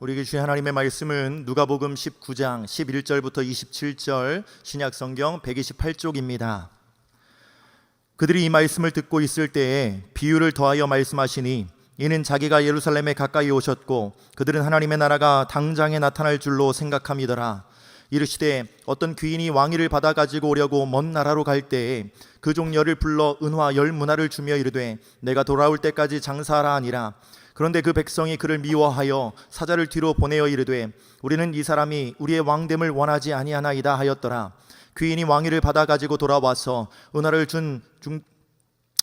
우리에게 주신 하나님의 말씀은 누가복음 19장 11절부터 27절, 신약성경 128쪽입니다. 그들이 이 말씀을 듣고 있을 때에 비유를 더하여 말씀하시니, 이는 자기가 예루살렘에 가까이 오셨고 그들은 하나님의 나라가 당장에 나타날 줄로 생각함이더라. 이르시되 어떤 귀인이 왕위를 받아 가지고 오려고 먼 나라로 갈 때에 그 종려를 불러 은화 10문화를 주며 이르되 내가 돌아올 때까지 장사하라 하니라. 그런데 그 백성이 그를 미워하여 사자를 뒤로 보내어 이르되 우리는 이 사람이 우리의 왕됨을 원하지 아니하나이다 하였더라. 귀인이 왕위를 받아 가지고 돌아와서 은화를 준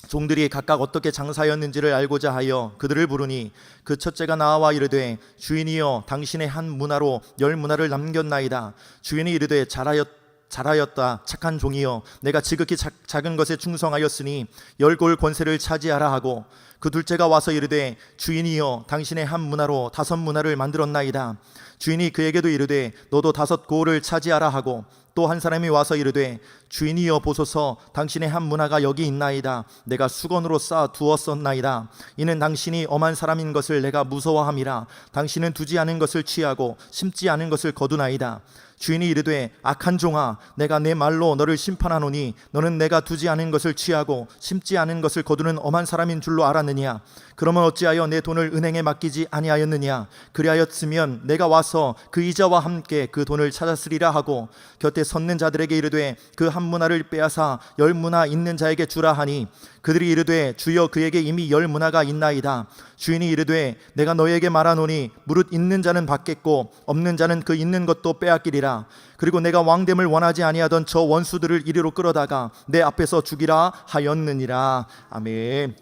종들이 각각 어떻게 장사하였는지를 알고자 하여 그들을 부르니, 그 첫째가 나와 이르되 주인이여, 당신의 한 문화로 10문화를 남겼나이다. 주인이 이르되 잘하였다 착한 종이여, 내가 지극히 작은 것에 충성하였으니 10골 권세를 차지하라 하고, 그 둘째가 와서 이르되 주인이여, 당신의 한 문화로 5문화를 만들었나이다. 주인이 그에게도 이르되 너도 5골을 차지하라 하고, 또 한 사람이 와서 이르되 주인이여 보소서, 당신의 한 문화가 여기 있나이다. 내가 수건으로 쌓아 두었었나이다. 이는 당신이 엄한 사람인 것을 내가 무서워함이라. 당신은 두지 않은 것을 취하고 심지 않은 것을 거두나이다. 주인이 이르되 악한 종아, 내가 내 말로 너를 심판하노니 너는 내가 두지 않은 것을 취하고 심지 않은 것을 거두는 엄한 사람인 줄로 알았느냐? 그러면 어찌하여 내 돈을 은행에 맡기지 아니하였느냐? 그리하였으면 내가 와서 그 이자와 함께 그 돈을 찾았으리라 하고, 곁에 섰는 자들에게 이르되 그 한 문화를 빼앗아 10문화 있는 자에게 주라 하니, 그들이 이르되 주여, 그에게 이미 10문화가 있나이다. 주인이 이르되 내가 너에게 말하노니 무릇 있는 자는 받겠고 없는 자는 그 있는 것도 빼앗기리라. 그리고 내가 왕됨을 원하지 아니하던 저 원수들을 이리로 끌어다가 내 앞에서 죽이라 하였느니라. 아멘.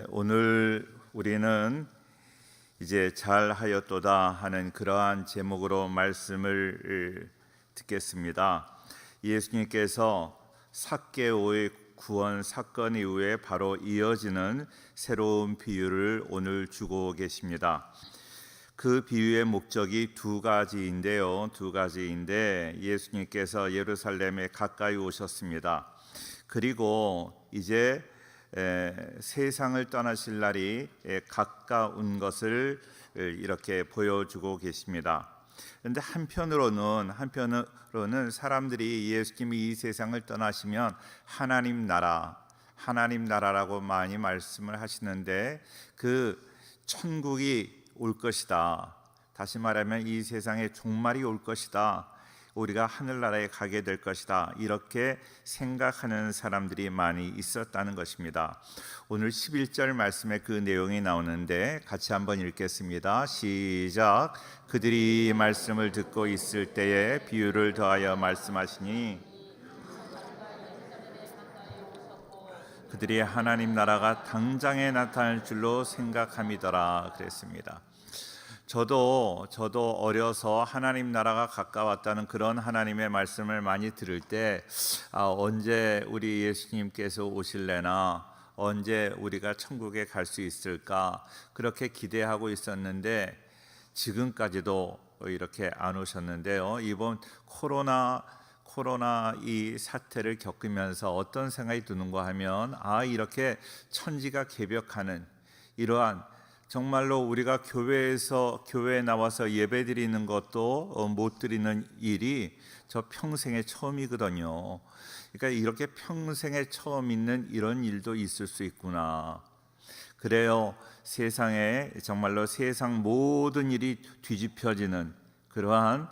오늘 우리는 이제 잘하였도다 하는 그러한 제목으로 말씀을 듣겠습니다. 예수님께서 삭개오의 구원 사건 이후에 바로 이어지는 새로운 비유를 오늘 주고 계십니다. 그 비유의 목적이 두 가지인데 예수님께서 예루살렘에 가까이 오셨습니다. 그리고 이제 세상을 떠나실 날이 가까운 것을 이렇게 보여주고 계십니다. 그런데 한편으로는 사람들이 예수님이 이 세상을 떠나시면 하나님 나라라고 많이 말씀을 하시는데, 그 천국이 올 것이다, 다시 말하면 이 세상에 종말이 올 것이다, 우리가 하늘나라에 가게 될 것이다, 이렇게 생각하는 사람들이 많이 있었다는 것입니다. 오늘 11절 말씀에 그 내용이 나오는데 같이 한번 읽겠습니다. 시작. 그들이 말씀을 듣고 있을 때에 비유를 더하여 말씀하시니, 그들이 하나님 나라가 당장에 나타날 줄로 생각함이더라 그랬습니다. 저도 어려서 하나님 나라가 가까웠다는 그런 하나님의 말씀을 많이 들을 때 언제 우리 예수님께서 오실래나, 언제 우리가 천국에 갈 수 있을까, 그렇게 기대하고 있었는데 지금까지도 이렇게 안 오셨는데요. 이번 코로나 이 사태를 겪으면서 어떤 생각이 드는가 하면, 이렇게 천지가 개벽하는 이러한, 정말로 우리가 교회에 나와서 예배드리는 것도 못 드리는 일이 저 평생에 처음이거든요. 그러니까 이렇게 평생에 처음 있는 이런 일도 있을 수 있구나. 그래요. 세상에 정말로 세상 모든 일이 뒤집혀지는 그러한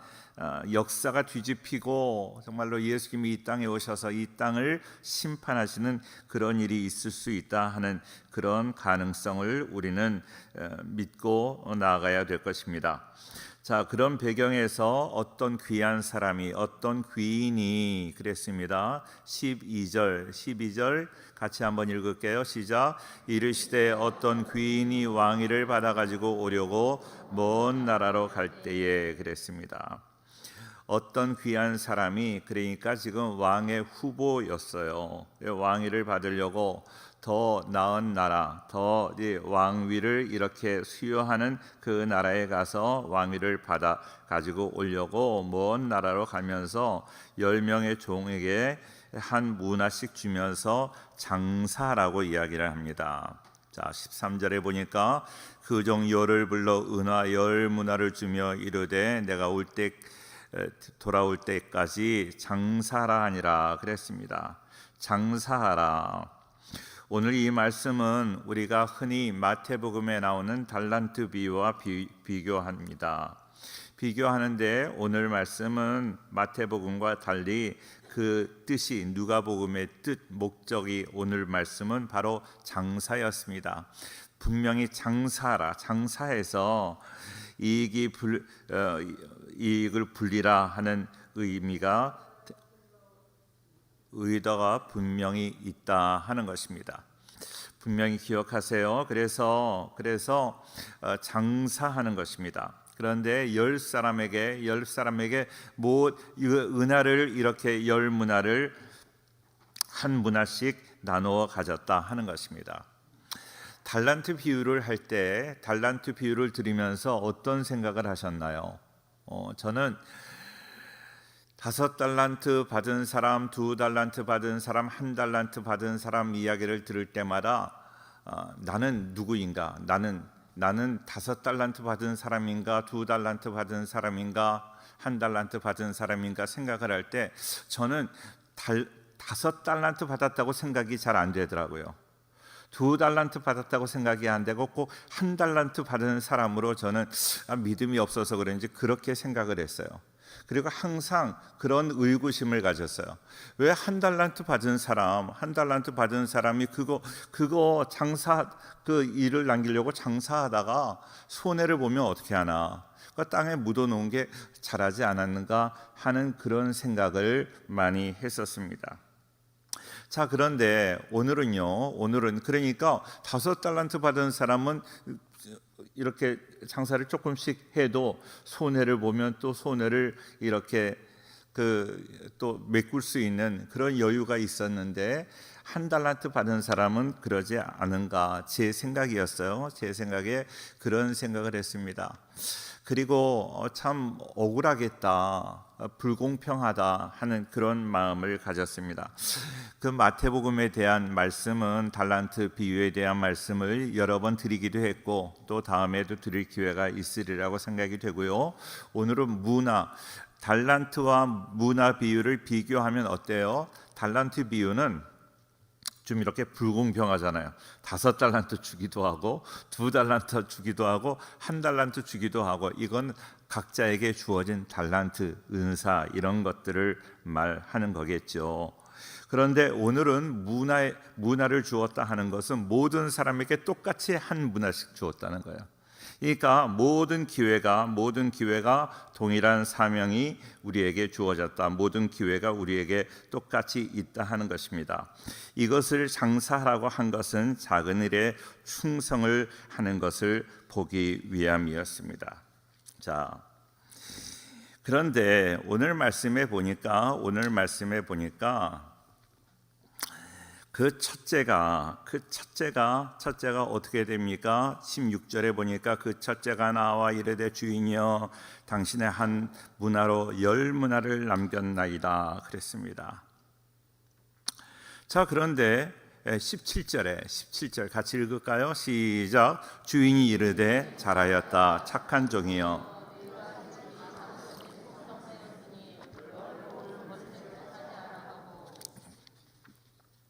역사가 뒤집히고, 정말로 예수님이 이 땅에 오셔서 이 땅을 심판하시는 그런 일이 있을 수 있다 하는 그런 가능성을 우리는 믿고 나아가야 될 것입니다. 자, 그런 배경에서 어떤 귀한 사람이, 어떤 귀인이 그랬습니다. 12절 같이 한번 읽을게요. 시작. 이르시되 어떤 귀인이 왕위를 받아가지고 오려고 먼 나라로 갈 때에 그랬습니다. 어떤 귀한 사람이, 그러니까 지금 왕의 후보였어요. 왕위를 받으려고 더 나은 나라, 더 왕위를 이렇게 수여하는 그 나라에 가서 왕위를 받아 가지고 오려고 먼 나라로 가면서 10명의 종에게 한 문화씩 주면서 장사라고 이야기를 합니다. 자, 13절에 보니까 그 종 열을 불러 은화 열 문화를 주며 이르되 내가 돌아올 때까지 장사하라 하니라 그랬습니다. 장사하라. 오늘 이 말씀은 우리가 흔히 마태복음에 나오는 달란트 비유와 비교합니다. 비교하는데 오늘 말씀은 마태복음과 달리 그 뜻이 누가복음의 뜻, 목적이 오늘 말씀은 바로 장사였습니다. 분명히 장사하라, 장사해서 이익을 불리라 하는 의도가 분명히 있다 하는 것입니다. 분명히 기억하세요. 그래서 장사하는 것입니다. 그런데 열 사람에게 은하를 이렇게 열 문화를 한 문화씩 나누어 가졌다 하는 것입니다. 달란트 비유를 할 때 달란트 비유를 들으면서 어떤 생각을 하셨나요? 저는 5달란트 받은 사람, 2달란트 받은 사람, 1달란트 받은 사람 이야기를 들을 때마다 나는 누구인가? 나는 5달란트 받은 사람인가, 2달란트 받은 사람인가, 1달란트 받은 사람인가 생각을 할 때 저는 5달란트 받았다고 생각이 잘 안 되더라고요. 2달란트 받았다고 생각이 안 되고 꼭 1달란트 받은 사람으로 저는 믿음이 없어서 그런지 그렇게 생각을 했어요. 그리고 항상 그런 의구심을 가졌어요. 왜 1달란트 받은 사람이 그거 장사 그 일을 남기려고 장사하다가 손해를 보면 어떻게 하나? 그 땅에 묻어놓은 게 자라지 않았는가 하는 그런 생각을 많이 했었습니다. 자, 그런데 오늘은 그러니까 5달란트 받은 사람은 이렇게 장사를 조금씩 해도 손해를 보면 또 손해를 이렇게 또 메꿀 수 있는 그런 여유가 있었는데 1달란트 받은 사람은 그러지 않은가 제 생각이었어요. 제 생각에 그런 생각을 했습니다. 그리고 참 억울하겠다, 불공평하다 하는 그런 마음을 가졌습니다. 그 마태복음에 대한 말씀은 달란트 비유에 대한 말씀을 여러 번 드리기도 했고 또 다음에도 드릴 기회가 있으리라고 생각이 되고요. 오늘은 달란트와 문화 비유를 비교하면 어때요? 달란트 비유는 좀 이렇게 불공평하잖아요. 5달란트 주기도 하고 2달란트 주기도 하고 1달란트 주기도 하고 이건 각자에게 주어진 달란트, 은사 이런 것들을 말하는 거겠죠. 그런데 오늘은 문화를 주었다 하는 것은 모든 사람에게 똑같이 한 문화씩 주었다는 거예요. 그러니까 모든 기회가 동일한 사명이 우리에게 주어졌다. 모든 기회가 우리에게 똑같이 있다 하는 것입니다. 이것을 장사하라고 한 것은 작은 일에 충성을 하는 것을 보기 위함이었습니다. 자, 그런데 오늘 말씀에 보니까 그 첫째가 어떻게 됩니까? 16절에 보니까 그 첫째가 나와 이르되 주인이여 당신의 한 문화로 10문화를 남겼나이다 그랬습니다. 자, 그런데 17절 같이 읽을까요? 시작. 주인이 이르되 잘하였다 착한 종이여.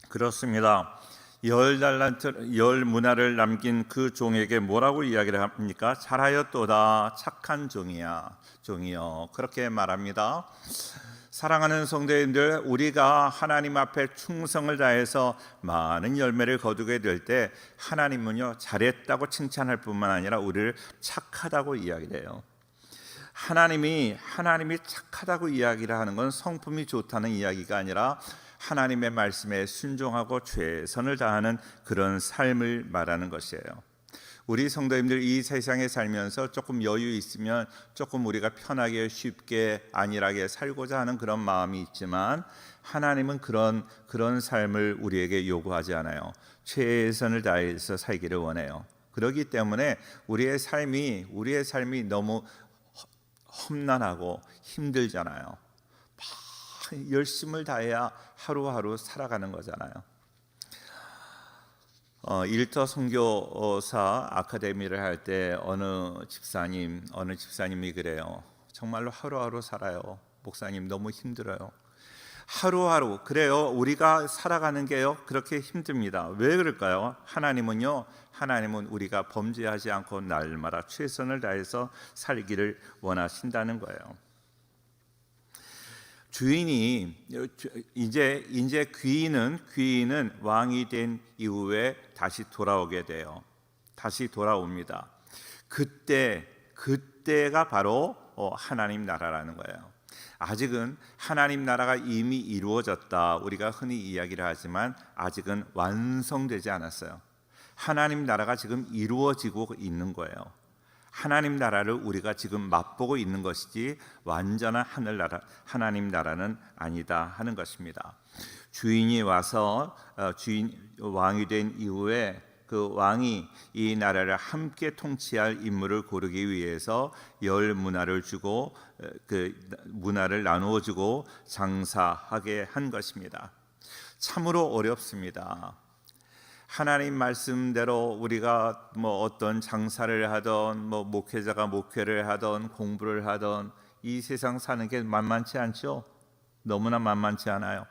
그렇습니다. 10 문화를 남긴 그 종에게 뭐라고 이야기를 합니까? 잘하였도다 착한 종이여 그렇게 말합니다. 사랑하는 성도님들, 우리가 하나님 앞에 충성을 다해서 많은 열매를 거두게 될 때 하나님은요 잘했다고 칭찬할 뿐만 아니라 우리를 착하다고 이야기를 해요. 하나님이 착하다고 이야기를 하는 건 성품이 좋다는 이야기가 아니라 하나님의 말씀에 순종하고 최선을 다하는 그런 삶을 말하는 것이에요. 우리 성도님들 이 세상에 살면서 조금 여유 있으면 조금 우리가 편하게 쉽게 안일하게 살고자 하는 그런 마음이 있지만 하나님은 그런 삶을 우리에게 요구하지 않아요. 최선을 다해서 살기를 원해요. 그렇기 때문에 우리의 삶이 너무 험난하고 힘들잖아요. 열심을 다해야 하루하루 살아가는 거잖아요. 일터 선교사 아카데미를 할 때 어느 집사님이 그래요. 정말로 하루하루 살아요. 목사님 너무 힘들어요. 하루하루 그래요. 우리가 살아가는 게요 그렇게 힘듭니다. 왜 그럴까요? 하나님은 우리가 범죄하지 않고 날마다 최선을 다해서 살기를 원하신다는 거예요. 주인이 이제 귀인은 왕이 된 이후에 다시 돌아오게 돼요. 다시 돌아옵니다. 그때가 바로 하나님 나라라는 거예요. 아직은 하나님 나라가 이미 이루어졌다 우리가 흔히 이야기를 하지만 아직은 완성되지 않았어요. 하나님 나라가 지금 이루어지고 있는 거예요. 하나님 나라를 우리가 지금 맛보고 있는 것이지 완전한 하늘나라 하나님 나라는 아니다 하는 것입니다. 주인이 와서 왕이 된 이후에 그 왕이 이 나라를 함께 통치할 인물을 고르기 위해서 열 문화를 주고 그 문화를 나누어 주고 장사하게 한 것입니다. 참으로 어렵습니다. 하나님 말씀대로 우리가 어떤 장사를 하던 목회자가 목회를 하던 공부를 하던 이 세상 사는 게 만만치 않죠? 너무나 만만치 않아요.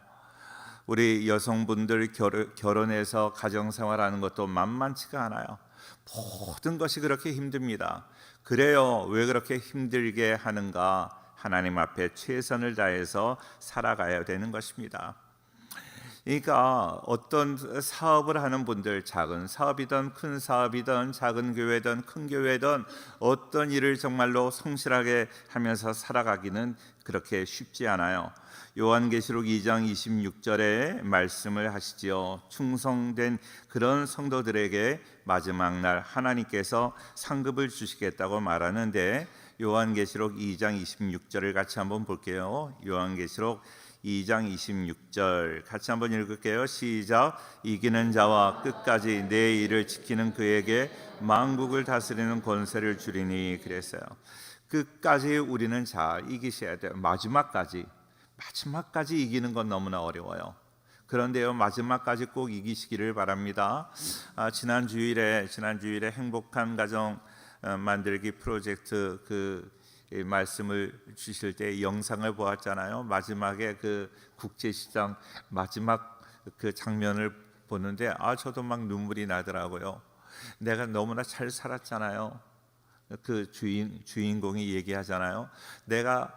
우리 여성분들 결혼해서 가정생활하는 것도 만만치가 않아요. 모든 것이 그렇게 힘듭니다. 그래요. 왜 그렇게 힘들게 하는가? 하나님 앞에 최선을 다해서 살아가야 되는 것입니다. 그러니까 어떤 사업을 하는 분들, 작은 사업이든 큰 사업이든 작은 교회든 큰 교회든 어떤 일을 정말로 성실하게 하면서 살아가기는 그렇게 쉽지 않아요. 요한계시록 2장 26절에 말씀을 하시지요. 충성된 그런 성도들에게 마지막 날 하나님께서 상급을 주시겠다고 말하는데 요한계시록 2장 26절을 같이 한번 볼게요. 요한계시록 2장 26절 같이 한번 읽을게요. 시작. 이기는 자와 끝까지 내 일을 지키는 그에게 만국을 다스리는 권세를 주리니 그랬어요. 끝까지 우리는 잘 이기셔야 돼요. 마지막까지 이기는 건 너무나 어려워요. 그런데요 마지막까지 꼭 이기시기를 바랍니다. 지난 주일에 행복한 가정 만들기 프로젝트 말씀을 주실 때 영상을 보았잖아요. 마지막에 그 국제시장 마지막 그 장면을 보는데 저도 막 눈물이 나더라고요. 내가 너무나 잘 살았잖아요. 그 주인공이 얘기하잖아요. 내가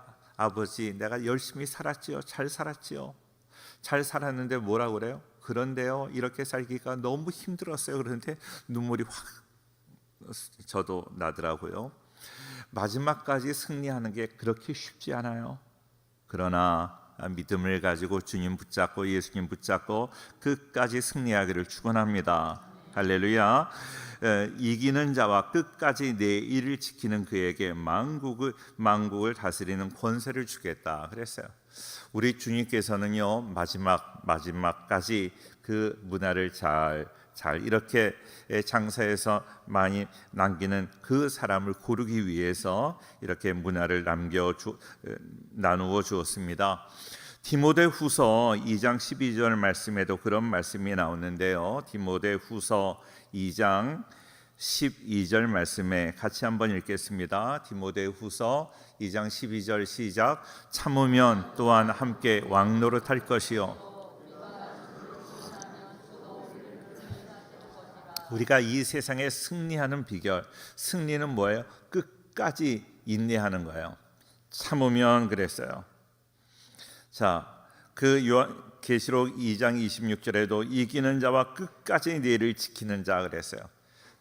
열심히 살았지요. 잘 살았지요. 잘 살았는데 뭐라 그래요? 그런데요 이렇게 살기가 너무 힘들었어요. 그런데 눈물이 확 저도 나더라고요. 마지막까지 승리하는 게 그렇게 쉽지 않아요. 그러나 믿음을 가지고 주님 붙잡고 예수님 붙잡고 끝까지 승리하기를 축원합니다. 할렐루야. 이기는 자와 끝까지 내 일을 지키는 그에게 만국을 다스리는 권세를 주겠다 그랬어요. 우리 주님께서는요 마지막까지 그 문화를 잘 이렇게 장사해서 많이 남기는 그 사람을 고르기 위해서 이렇게 문화를 나누어 주었습니다. 디모데후서 2장 12절 말씀에도 그런 말씀이 나오는데요. 디모데후서 2장 12절 말씀에 같이 한번 읽겠습니다. 디모데후서 2장 12절 시작. 참으면 또한 함께 왕노릇할 것이요 우리가 이 세상에 승리하는 비결, 승리는 뭐예요? 끝까지 인내하는 거예요. 참으면 그랬어요. 자, 그 계시록 2장 26절에도 이기는 자와 끝까지 내 일을 지키는 자 그랬어요.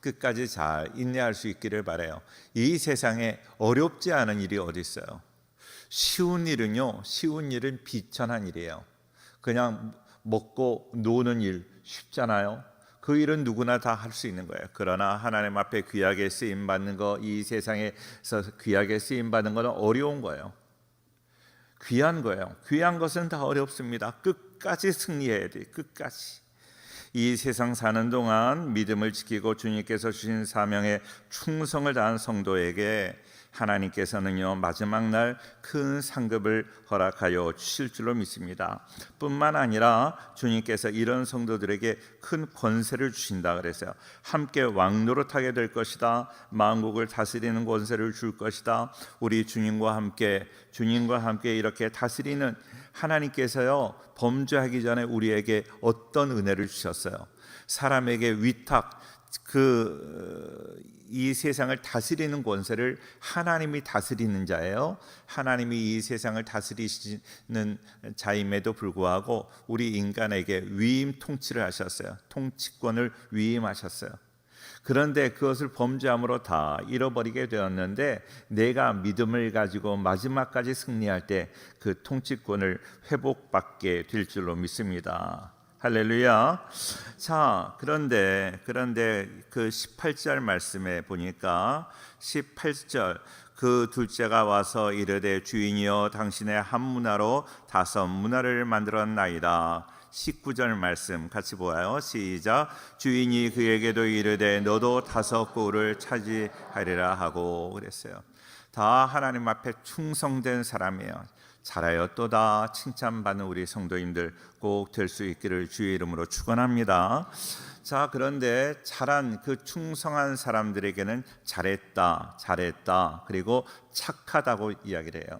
끝까지 잘 인내할 수 있기를 바라요. 이 세상에 어렵지 않은 일이 어디 있어요? 쉬운 일은 비천한 일이에요. 그냥 먹고 노는 일 쉽잖아요. 그 일은 누구나 다 할 수 있는 거예요. 그러나 하나님 앞에 귀하게 쓰임 받는 거, 이 세상에서 귀하게 쓰임 받는 거는 어려운 거예요. 귀한 거예요. 귀한 것은 다 어렵습니다. 끝까지 승리해야 돼. 끝까지. 이 세상 사는 동안 믿음을 지키고 주님께서 주신 사명에 충성을 다한 성도에게 하나님께서는요 마지막 날 큰 상급을 허락하여 주실 줄로 믿습니다. 뿐만 아니라 주님께서 이런 성도들에게 큰 권세를 주신다 그랬어요. 함께 왕노릇하게 될 것이다. 만국을 다스리는 권세를 줄 것이다. 우리 주님과 함께 이렇게 다스리는 하나님께서요 범죄하기 전에 우리에게 어떤 은혜를 주셨어요? 사람에게 위탁 이 세상을 다스리는 권세를 하나님이 다스리는 자예요. 하나님이 이 세상을 다스리시는 자임에도 불구하고 우리 인간에게 위임 통치를 하셨어요. 통치권을 위임하셨어요. 그런데 그것을 범죄함으로 다 잃어버리게 되었는데 내가 믿음을 가지고 마지막까지 승리할 때 그 통치권을 회복받게 될 줄로 믿습니다. 할렐루야. 자, 그런데 그 18절 말씀에 보니까 18절 그 둘째가 와서 이르되 주인이여 당신의 한 문화로 5 문화를 만들었나이다. 19절 말씀 같이 보아요. 시작. 주인이 그에게도 이르되 너도 5 꼴을 차지하리라 하고 그랬어요. 다 하나님 앞에 충성된 사람이에요. 잘하였도다 칭찬받는 우리 성도님들 꼭 될 수 있기를 주의 이름으로 축원합니다. 자, 그런데 잘한 그 충성한 사람들에게는 잘했다 그리고 착하다고 이야기를 해요.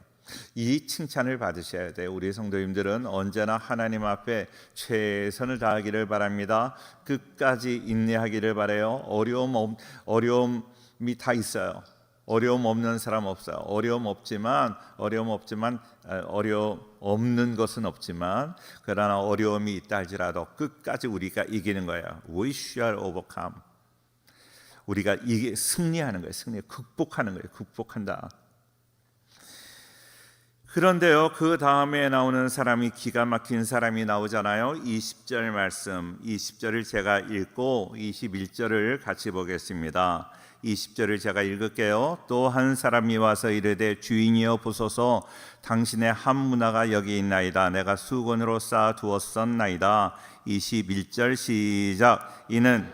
이 칭찬을 받으셔야 돼요. 우리 성도님들은 언제나 하나님 앞에 최선을 다하기를 바랍니다. 끝까지 인내하기를 바라요. 어려움이 다 있어요. 어려움 없는 사람 없어요. 어려움 없는 것은 없지만 그러나 어려움이 있다 할지라도 끝까지 우리가 이기는 거예요. We shall overcome. 우리가 승리하는 거예요. 극복하는 거예요. 극복한다. 그런데요, 그 다음에 나오는 사람이 기가 막힌 사람이 나오잖아요. 20절 말씀, 20절을 제가 읽고 21절을 같이 보겠습니다. 20절을 제가 읽을게요. 또 한 사람이 와서 이르되 주인이여 보소서 당신의 한 문화가 여기 있나이다. 내가 수건으로 쌓아 두었었나이다. 21절 시작. 이는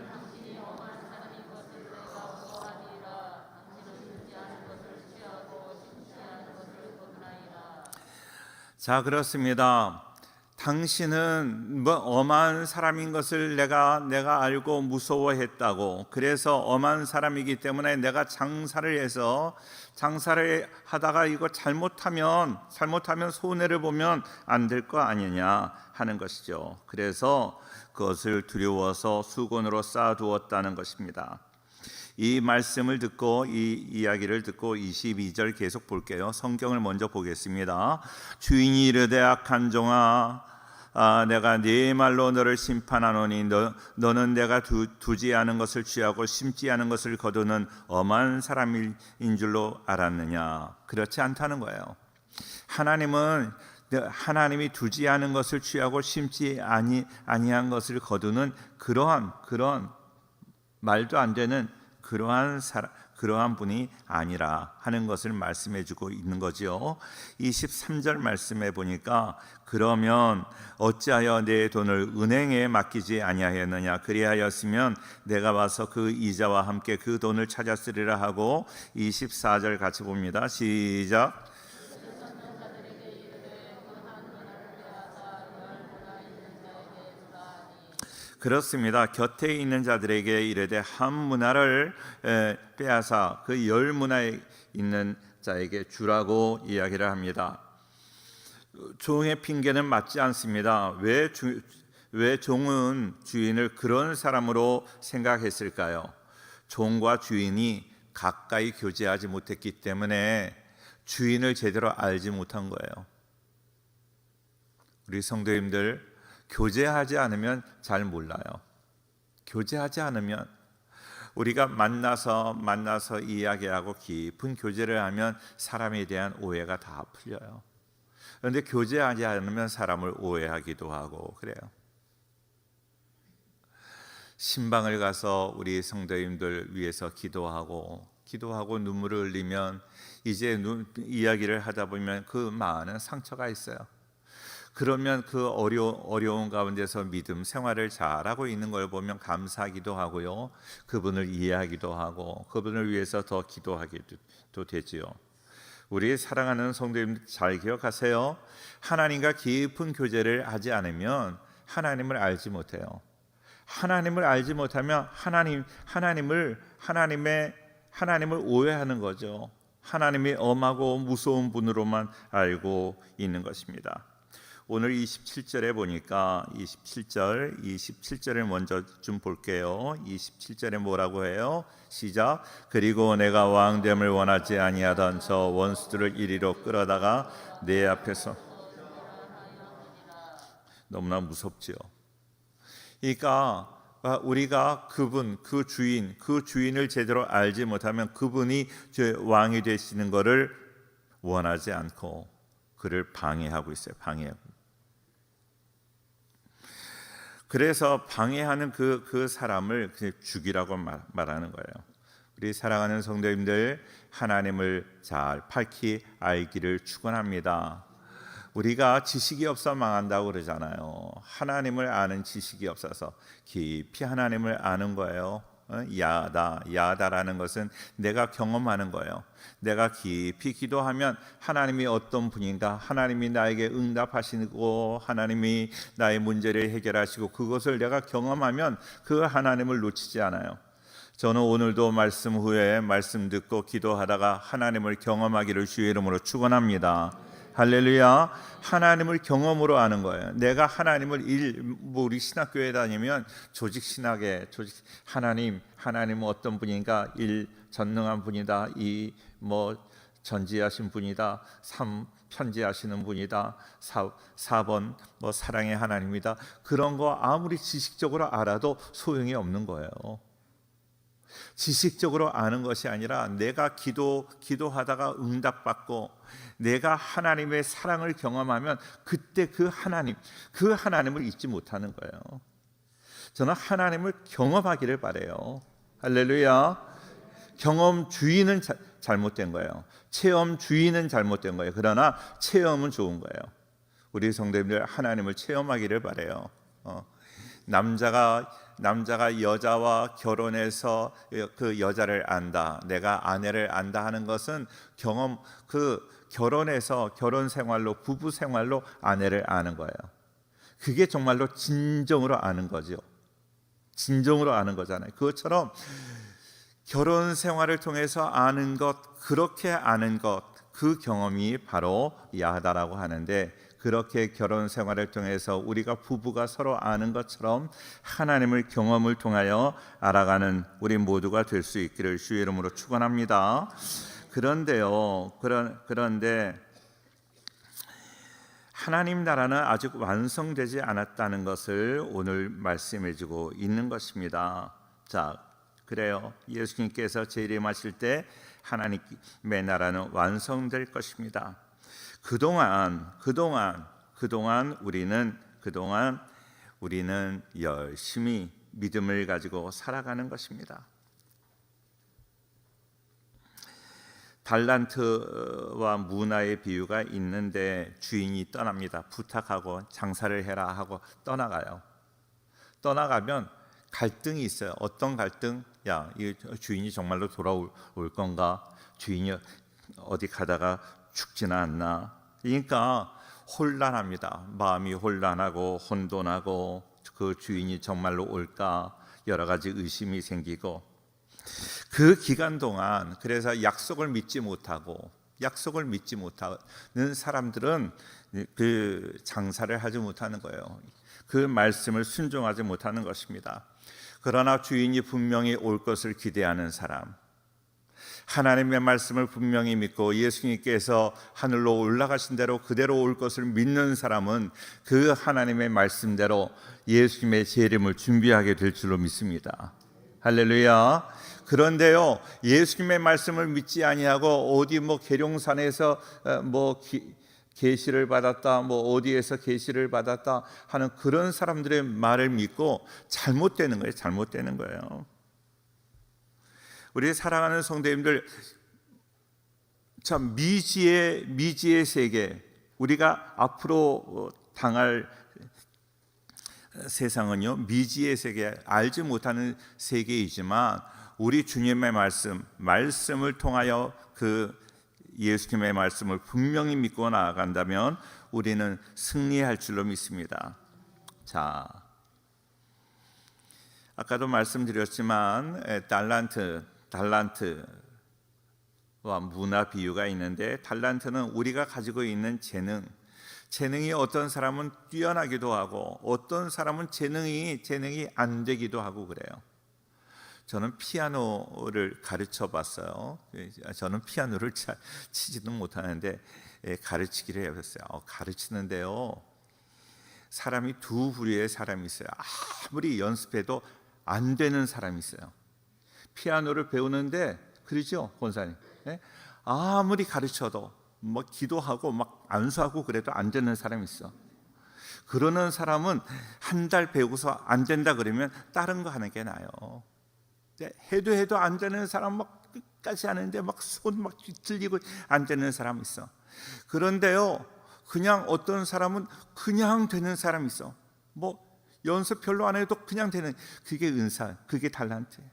자, 그렇습니다. 당신은 엄한 사람인 것을 내가 알고 무서워했다고. 그래서 엄한 사람이기 때문에 내가 장사를 하다가 이거 잘못하면 손해를 보면 안 될 거 아니냐 하는 것이죠. 그래서 그것을 두려워서 수건으로 쌓아두었다는 것입니다. 이 말씀을 듣고 이 이야기를 듣고 22절 계속 볼게요. 성경을 먼저 보겠습니다. 주인이 이르되 악한 종아 내가 네 말로 너를 심판하노니 너는 내가 두지 않은 것을 취하고 심지 않은 것을 거두는 엄한 사람인 줄로 알았느냐. 그렇지 않다는 거예요. 하나님이 두지 않은 것을 취하고 심지 아니한 것을 거두는 그러한 말도 안 되는 그러한 분이 아니라 하는 것을 말씀해 주고 있는 거지요. 23절 말씀해 보니까 그러면 어찌하여 내 돈을 은행에 맡기지 아니하였느냐. 그리하였으면 내가 와서 그 이자와 함께 그 돈을 찾았으리라 하고 24절 같이 봅니다. 시작. 그렇습니다. 곁에 있는 자들에게 이르되 한 문화를 빼앗아 그 10 문화에 있는 자에게 주라고 이야기를 합니다. 종의 핑계는 맞지 않습니다. 왜 종은 주인을 그런 사람으로 생각했을까요? 종과 주인이 가까이 교제하지 못했기 때문에 주인을 제대로 알지 못한 거예요. 우리 성도님들 교제하지 않으면 잘 몰라요. 교제하지 않으면 우리가 만나서 이야기하고 깊은 교제를 하면 사람에 대한 오해가 다 풀려요. 그런데 교제하지 않으면 사람을 오해하기도 하고 그래요. 신방을 가서 우리 성도님들 위해서 기도하고 눈물을 흘리면 이제 이야기를 하다 보면 그 마음은 상처가 있어요. 그러면 그 어려운 가운데서 믿음 생활을 잘하고 있는 걸 보면 감사하기도 하고요. 그분을 이해하기도 하고 그분을 위해서 더 기도하기도 되지요. 우리 사랑하는 성도님들 잘 기억하세요. 하나님과 깊은 교제를 하지 않으면 하나님을 알지 못해요. 하나님을 알지 못하면 하나님을 오해하는 거죠. 하나님이 엄하고 무서운 분으로만 알고 있는 것입니다. 오늘 27절에 보니까 27절을 먼저 좀 볼게요. 27절에 뭐라고 해요? 시작. 그리고 내가 왕됨을 원하지 아니하던 저 원수들을 이리로 끌어다가 내 앞에서. 너무나 무섭지요. 그러니까 우리가 그 주인을 제대로 알지 못하면 그분이 왕이 되시는 것을 원하지 않고 그를 방해하고 있어요. 그래서 방해하는 그 사람을 그냥 죽이라고 말하는 거예요. 우리 사랑하는 성도님들, 하나님을 잘 밝히 알기를 축원합니다. 우리가 지식이 없어 망한다고 그러잖아요. 하나님을 아는 지식이 없어서 깊이 하나님을 아는 거예요. 야다라는 것은 내가 경험하는 거예요. 내가 깊이 기도하면 하나님이 어떤 분인가, 하나님이 나에게 응답하시고 하나님이 나의 문제를 해결하시고 그것을 내가 경험하면 그 하나님을 놓치지 않아요. 저는 오늘도 말씀 후에 말씀 듣고 기도하다가 하나님을 경험하기를 주의 이름으로 축원합니다. 할렐루야. 하나님을 경험으로 아는 거예요. 내가 하나님을 우리 신학교에 다니면 조직 하나님은 어떤 분인가? 전능한 분이다. 전지하신 분이다. 3 편지하시는 분이다. 4번 사랑의 하나님이다. 그런 거 아무리 지식적으로 알아도 소용이 없는 거예요. 지식적으로 아는 것이 아니라 내가 기도하다가 응답받고 내가 하나님의 사랑을 경험하면 그때 그 하나님을 잊지 못하는 거예요. 저는 하나님을 경험하기를 바라요. 할렐루야. 경험 주의는 잘못된 거예요. 체험 주의는 잘못된 거예요. 그러나 체험은 좋은 거예요. 우리 성도님들 하나님을 체험하기를 바라요. 남자가 여자와 결혼해서 그 여자를 안다, 내가 아내를 안다 하는 것은 결혼해서 결혼 생활로 부부 생활로 아내를 아는 거예요. 그게 정말로 진정으로 아는 거죠. 진정으로 아는 거잖아요. 그것처럼 결혼 생활을 통해서 아는 것, 그렇게 아는 것, 그 경험이 바로 야다라고 하는데, 그렇게 결혼 생활을 통해서 우리가 부부가 서로 아는 것처럼 하나님을 경험을 통하여 알아가는 우리 모두가 될 수 있기를 주의 이름으로 축원합니다. 그런데 하나님 나라는 아직 완성되지 않았다는 것을 오늘 말씀해주고 있는 것입니다. 자, 그래요. 예수님께서 재림하실 때 하나님의 나라는 완성될 것입니다. 그동안 우리는 열심히 믿음을 가지고 살아가는 것입니다. 달란트와 문화의 비유가 있는데 주인이 떠납니다. 부탁하고 장사를 해라 하고 떠나가요. 떠나가면 갈등이 있어요. 어떤 갈등? 이 주인이 정말로 돌아올 건가? 주인이 어디 가다가 죽지는 않나? 그러니까 혼란합니다. 마음이 혼란하고 혼돈하고 그 주인이 정말로 올까? 여러 가지 의심이 생기고, 그 기간 동안 그래서 약속을 믿지 못하는 사람들은 그 장사를 하지 못하는 거예요. 그 말씀을 순종하지 못하는 것입니다. 그러나 주인이 분명히 올 것을 기대하는 사람, 하나님의 말씀을 분명히 믿고 예수님께서 하늘로 올라가신 대로 그대로 올 것을 믿는 사람은 그 하나님의 말씀대로 예수님의 재림을 준비하게 될 줄로 믿습니다. 할렐루야. 그런데요, 예수님의 말씀을 믿지 아니하고 어디 계룡산에서 계시를 받았다, 어디에서 계시를 받았다 하는 그런 사람들의 말을 믿고 잘못되는 거예요. 우리 사랑하는 성도님들, 참 미지의 세계, 우리가 앞으로 당할 세상은요, 미지의 세계, 알지 못하는 세계이지만 우리 주님의 말씀을 통하여 그 예수님의 말씀을 분명히 믿고 나아간다면 우리는 승리할 줄로 믿습니다. 자, 아까도 말씀드렸지만 달란트와 문화 비유가 있는데, 달란트는 우리가 가지고 있는 재능이 어떤 사람은 뛰어나기도 하고 어떤 사람은 재능이 안 되기도 하고 그래요. 저는 피아노를 가르쳐 봤어요. 저는 피아노를 잘 치지는 못하는데 가르치기를 해봤어요. 가르치는데요, 사람이 두 부류의 사람이 있어요. 아무리 연습해도 안 되는 사람이 있어요. 피아노를 배우는데, 그러죠, 권사님? 아무리 가르쳐도 막 기도하고 막 안수하고 그래도 안 되는 사람이 있어. 그러는 사람은 한 달 배우고서 안 된다 그러면 다른 거 하는 게 나아요. 해도 안 되는 사람, 막 끝까지 하는데 막 손 막 뒤틀리고 안 되는 사람 있어. 그런데요, 그냥 어떤 사람은 그냥 되는 사람이 있어. 뭐 연습 별로 안 해도 그냥 되는, 그게 은사, 그게 달란트예요.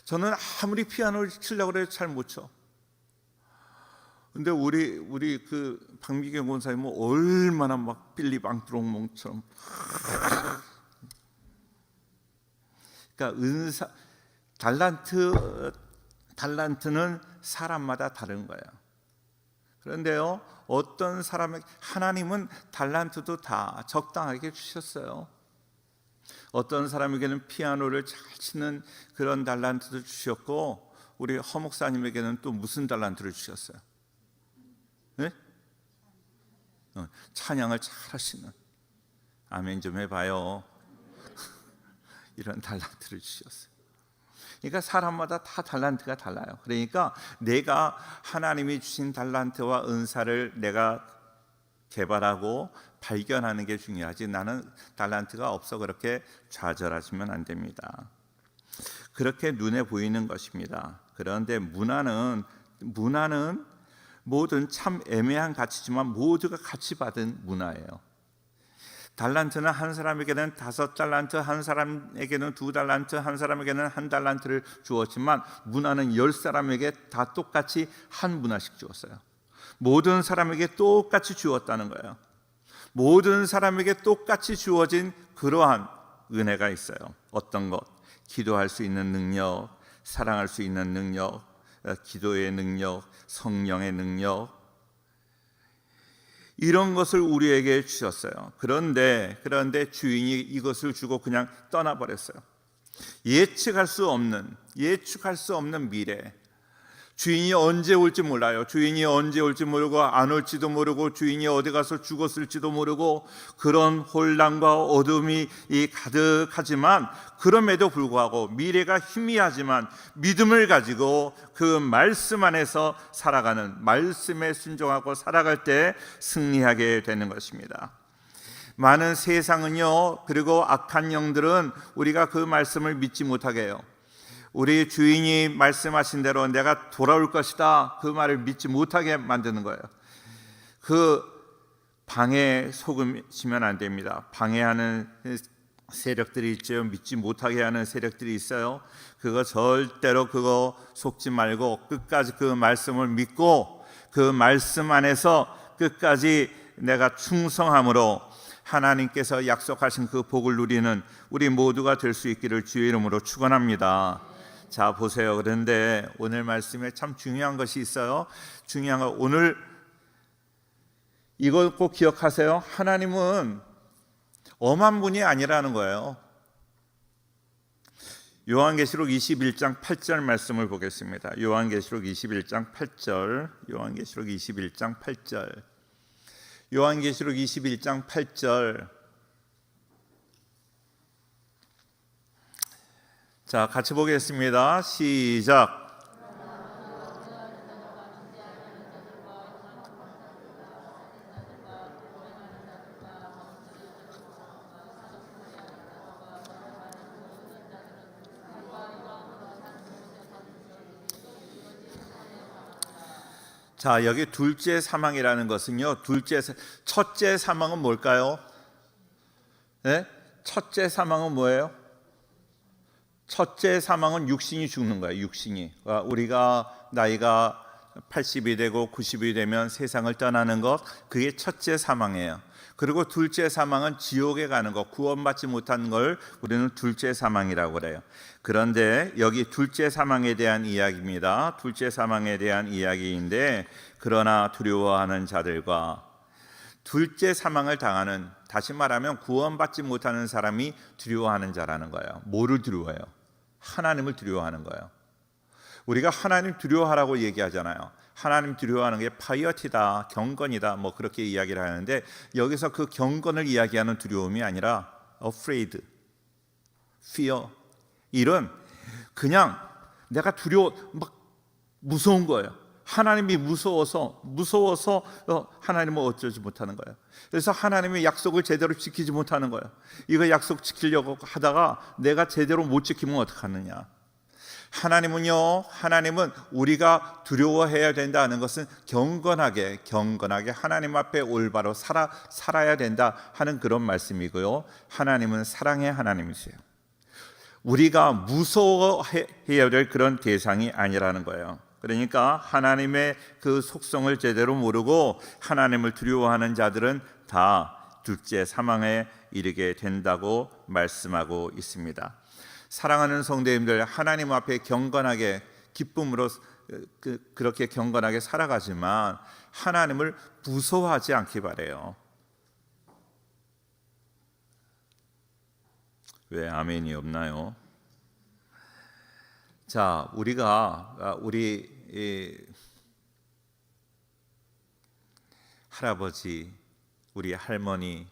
저는 아무리 피아노를 치려고 해도 잘 못 쳐. 근데 우리 그 박미경 권사님은 얼마나 막 빌립 앙뚜롱몽처럼. 그러니까 달란트는 사람마다 다른 거예요. 그런데요, 어떤 사람에게 하나님은 달란트도 다 적당하게 주셨어요. 어떤 사람에게는 피아노를 잘 치는 그런 달란트도 주셨고, 우리 허 목사님에게는 또 무슨 달란트를 주셨어요? 네? 찬양을 잘 하시는, 아멘 좀 해봐요. 이런 달란트를 주셨어요. 그러니까 사람마다 다 달란트가 달라요. 그러니까 내가 하나님이 주신 달란트와 은사를 내가 개발하고 발견하는 게 중요하지, 나는 달란트가 없어 그렇게 좌절하시면 안 됩니다. 그렇게 눈에 보이는 것입니다. 그런데 문화는 모든 참 애매한 가치지만 모두가 가치 받은 문화예요. 달란트는 한 사람에게는 5달란트, 한 사람에게는 2달란트, 한 사람에게는 1달란트를 주었지만 문화는 10사람에게 다 똑같이 한 문화씩 주었어요. 모든 사람에게 똑같이 주었다는 거예요. 모든 사람에게 똑같이 주어진 그러한 은혜가 있어요. 어떤 것? 기도할 수 있는 능력, 사랑할 수 있는 능력, 기도의 능력, 성령의 능력, 이런 것을 우리에게 주셨어요. 그런데 주인이 이것을 주고 그냥 떠나버렸어요. 예측할 수 없는 미래. 주인이 언제 올지 몰라요. 주인이 언제 올지 모르고 안 올지도 모르고, 주인이 어디 가서 죽었을지도 모르고, 그런 혼란과 어둠이 가득하지만, 그럼에도 불구하고 미래가 희미하지만 믿음을 가지고 그 말씀 안에서 살아가는, 말씀에 순종하고 살아갈 때 승리하게 되는 것입니다. 많은 세상은요, 그리고 악한 영들은 우리가 그 말씀을 믿지 못하게 해요. 우리 주인이 말씀하신 대로 내가 돌아올 것이다, 그 말을 믿지 못하게 만드는 거예요. 그 방해에 속으시면 안 됩니다. 방해하는 세력들이 있죠. 믿지 못하게 하는 세력들이 있어요. 그거 절대로 속지 말고 끝까지 그 말씀을 믿고 그 말씀 안에서 끝까지 내가 충성함으로 하나님께서 약속하신 그 복을 누리는 우리 모두가 될 수 있기를 주의 이름으로 축원합니다. 자, 보세요. 그런데 오늘 말씀에 참 중요한 것이 있어요. 중요한 거, 오늘 이걸 꼭 기억하세요. 하나님은 엄한 분이 아니라는 거예요. 요한계시록 21장 8절 말씀을 보겠습니다. 요한계시록 21장 8절. 요한계시록 21장 8절. 요한계시록 21장 8절. 자, 같이 보겠습니다. 시작. 자, 여기 둘째 사망이라는 것은요, 첫째 사망은 뭘까요? 네? 첫째 사망은 뭐예요? 첫째 사망은 육신이 죽는 거예요. 육신이. 우리가 나이가 80이 되고 90이 되면 세상을 떠나는 것, 그게 첫째 사망이에요. 그리고 둘째 사망은 지옥에 가는 것, 구원받지 못한 걸 우리는 둘째 사망이라고 그래요. 그런데 여기 둘째 사망에 대한 이야기입니다. 둘째 사망에 대한 이야기인데, 그러나 두려워하는 자들과 둘째 사망을 당하는, 다시 말하면 구원받지 못하는 사람이 두려워하는 자라는 거예요. 뭐를 두려워해요? 하나님을 두려워하는 거예요. 우리가 하나님 두려워하라고 얘기하잖아요. 하나님 두려워하는 게 파이어티다, 경건이다, 뭐 그렇게 이야기를 하는데, 여기서 그 경건을 이야기하는 두려움이 아니라 afraid, fear, 이런 그냥 내가 막 무서운 거예요. 하나님이 무서워서 하나님을 어쩌지 못하는 거예요. 그래서 하나님의 약속을 제대로 지키지 못하는 거예요. 이거 약속 지키려고 하다가 내가 제대로 못 지키면 어떡하느냐. 하나님은 우리가 두려워해야 된다는 것은 경건하게 하나님 앞에 올바로 살아야 된다 하는 그런 말씀이고요. 하나님은 사랑의 하나님이세요. 우리가 무서워해야 될 그런 대상이 아니라는 거예요. 그러니까 하나님의 그 속성을 제대로 모르고 하나님을 두려워하는 자들은 다 둘째 사망에 이르게 된다고 말씀하고 있습니다. 사랑하는 성도님들, 하나님 앞에 경건하게 기쁨으로 그렇게 경건하게 살아가지만 하나님을 무서워하지 않기 바래요. 왜 아멘이 없나요? 자, 우리 할아버지, 우리 할머니,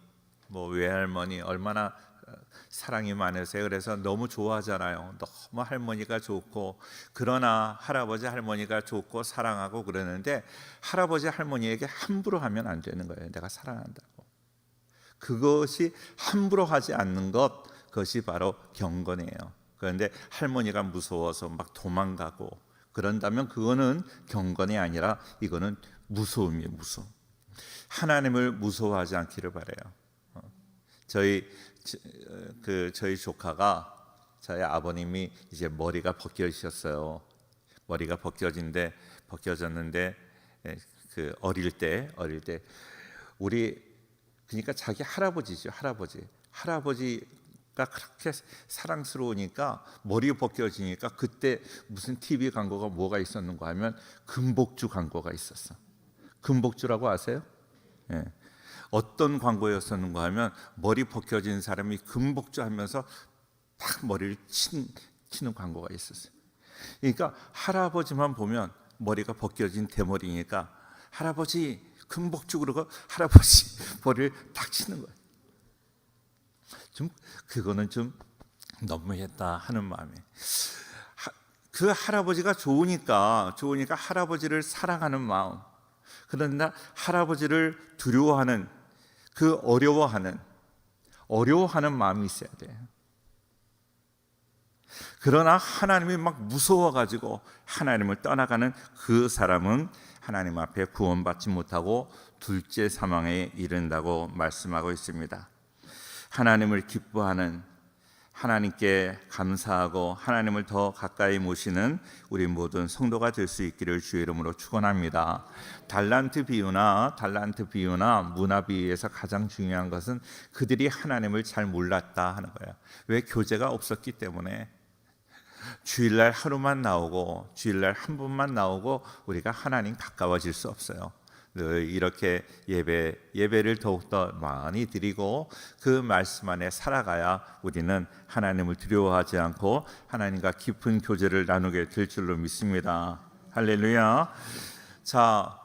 뭐 외할머니 얼마나 사랑이 많으세요. 그래서 너무 좋아하잖아요. 너무 할머니가 좋고, 그러나 할아버지 할머니가 좋고 사랑하고 그러는데, 할아버지 할머니에게 함부로 하면 안 되는 거예요. 내가 사랑한다고. 그것이 함부로 하지 않는 것, 그것이 바로 경건이에요. 그런데 할머니가 무서워서 막 도망가고 그런다면 그거는 경건이 아니라 이거는 무서움이에요. 무서움. 하나님을 무서워하지 않기를 바라요. 저희 조카가, 저희 아버님이 이제 머리가 벗겨지셨어요. 머리가 벗겨졌는데 그 어릴 때 우리, 그러니까 자기 할아버지죠. 할아버지가 그렇게 사랑스러우니까 머리 벗겨지니까, 그때 무슨 TV 광고가 뭐가 있었는가 하면 금복주 광고가 있었어. 금복주라고 아세요? 예. 어떤 광고였었는가 하면 머리 벗겨진 사람이 금복주 하면서 딱 머리를 치는 광고가 있었어요. 그러니까 할아버지만 보면 머리가 벗겨진 대머리니까 할아버지 금복주 그러고 할아버지 머리를 딱 치는 거예요. 그거는 좀 너무했다 하는 마음에, 그 할아버지가 좋으니까 할아버지를 사랑하는 마음, 그러나 할아버지를 두려워하는, 그 어려워하는 마음이 있어야 돼요. 그러나 하나님이 막 무서워가지고 하나님을 떠나가는 그 사람은 하나님 앞에 구원받지 못하고 둘째 사망에 이른다고 말씀하고 있습니다. 하나님을 기뻐하는, 하나님께 감사하고 하나님을 더 가까이 모시는 우리 모든 성도가 될 수 있기를 주의 이름으로 축원합니다. 달란트 비유나 문화 비유에서 가장 중요한 것은 그들이 하나님을 잘 몰랐다 하는 거예요. 왜? 교제가 없었기 때문에. 주일날 하루만 나오고, 주일날 한 번만 나오고 우리가 하나님 가까워질 수 없어요. 늘 이렇게 예배를 더욱더 많이 드리고 그 말씀 안에 살아가야 우리는 하나님을 두려워하지 않고 하나님과 깊은 교제를 나누게 될 줄로 믿습니다. 할렐루야. 자,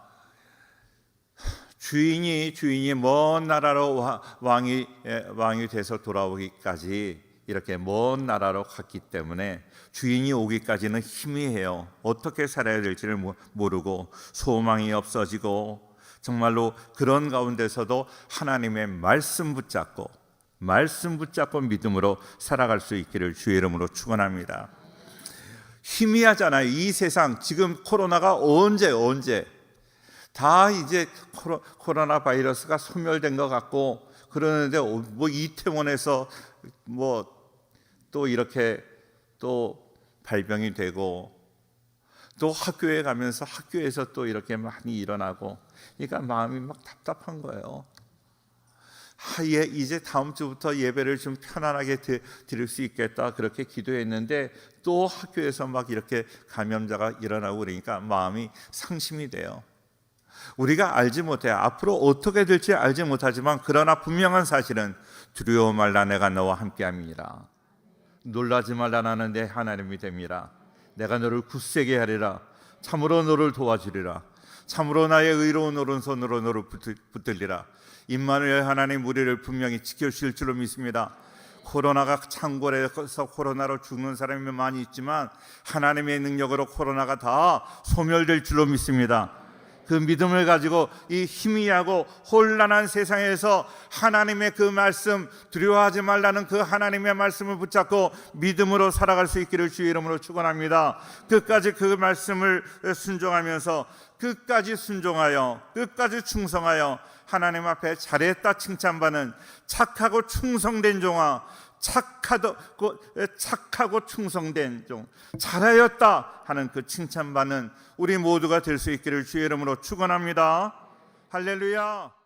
주인이 먼 나라로 왕이 돼서 돌아오기까지 이렇게 먼 나라로 갔기 때문에 주인이 오기까지는 희미해요. 어떻게 살아야 될지를 모르고 소망이 없어지고, 정말로 그런 가운데서도 하나님의 말씀 붙잡고 믿음으로 살아갈 수 있기를 주의 이름으로 축원합니다. 희미하잖아요. 이 세상 지금 코로나가 언제 다 이제 코로나 바이러스가 소멸된 것 같고 그러는데 뭐 이태원에서 뭐 또 이렇게 또 발병이 되고 또 학교에 가면서 학교에서 또 이렇게 많이 일어나고 그러니까 마음이 막 답답한 거예요. 이제 다음 주부터 예배를 좀 편안하게 드릴 수 있겠다 그렇게 기도했는데 또 학교에서 막 이렇게 감염자가 일어나고 그러니까 마음이 상심이 돼요. 우리가 알지 못해요. 앞으로 어떻게 될지 알지 못하지만 그러나 분명한 사실은 두려워 말라 내가 너와 함께함이니라. 놀라지 말라 나는 내 하나님이 됨이라. 내가 너를 굳세게 하리라. 참으로 너를 도와주리라. 참으로 나의 의로운 오른손으로 너를 붙들리라. 임마누엘 하나님 우리를 분명히 지켜주실 줄로 믿습니다. 코로나가 창궐해서 코로나로 죽는 사람이 많이 있지만 하나님의 능력으로 코로나가 다 소멸될 줄로 믿습니다. 그 믿음을 가지고 이 희미하고 혼란한 세상에서 하나님의 그 말씀, 두려워하지 말라는 그 하나님의 말씀을 붙잡고 믿음으로 살아갈 수 있기를 주의 이름으로 축원합니다. 끝까지 그 말씀을 순종하면서 끝까지 순종하여 끝까지 충성하여 하나님 앞에 잘했다 칭찬받는 착하고 충성된 종아, 착하고 충성된 종, 잘하였다 하는 그 칭찬받는 우리 모두가 될 수 있기를 주의 이름으로 축원합니다. 할렐루야.